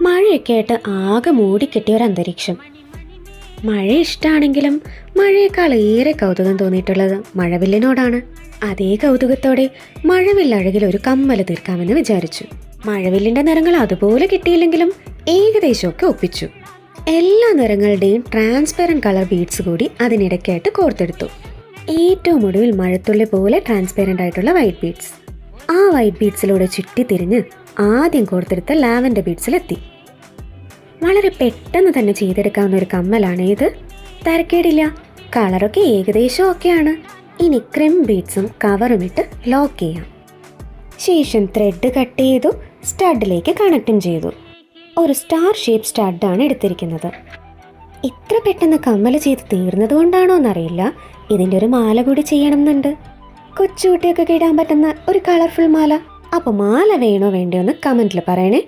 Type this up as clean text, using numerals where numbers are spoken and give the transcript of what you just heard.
മഴയൊക്കെ ആയിട്ട് ആകെ മൂടിക്കെട്ടിയ ഒരു അന്തരീക്ഷം. മഴ ഇഷ്ടമാണെങ്കിലും മഴയേക്കാൾ ഏറെ കൗതുകം തോന്നിയിട്ടുള്ളത് മഴവില്ലിനോടാണ്. അതേ കൗതുകത്തോടെ മഴവില്ലഴകിൽ ഒരു കമ്മല് തീർക്കാമെന്ന് വിചാരിച്ചു. മഴവില്ലിന്റെ നിറങ്ങൾ അതുപോലെ കിട്ടിയില്ലെങ്കിലും ഏകദേശമൊക്കെ ഒപ്പിച്ചു. എല്ലാ നിറങ്ങളുടെയും ട്രാൻസ്പെറന്റ് കളർ ബീഡ്സ് കൂടി അതിനിടയ്ക്കായിട്ട് കോർത്തെടുത്തു. ഏറ്റവും ഒടുവിൽ മഴത്തുള്ളി പോലെ ട്രാൻസ്പെറന്റ് ആയിട്ടുള്ള വൈറ്റ് ബീഡ്സ്. ആ വൈറ്റ് ബീഡ്സിലൂടെ ചുറ്റിത്തിരിഞ്ഞ് ആദ്യം കോർത്തെടുത്ത ലാവൻഡർ ബീഡ്സിലെത്തി. വളരെ പെട്ടെന്ന് തന്നെ ചെയ്തെടുക്കാവുന്ന ഒരു കമ്മലാണ് ഇത്. തരക്കേടില്ല, കളറൊക്കെ ഏകദേശം ഓക്കെയാണ്. ഇനി ക്രിം ബീഡ്സും കവറും ഇട്ട് ലോക്ക് ചെയ്യാം. ശേഷം ത്രെഡ് കട്ട് ചെയ്തു സ്റ്റഡിലേക്ക് കണക്റ്റും ചെയ്തു. ഒരു സ്റ്റാർ ഷേപ്പ് സ്റ്റഡാണ് എടുത്തിരിക്കുന്നത്. ഇത്ര പെട്ടെന്ന് കമ്മൽ ചെയ്ത് തീർന്നത് കൊണ്ടാണോ എന്നറിയില്ല, ഇതിൻ്റെ ഒരു മാല കൂടി ചെയ്യണമെന്നുണ്ട്. കൊച്ചുകുട്ടിയൊക്കെ ഇടാൻ പറ്റുന്ന ഒരു കളർഫുൾ മാല. അപ്പോൾ മാല വേണോ വേണ്ടയോ എന്ന് കമൻറ്റിൽ പറയണേ.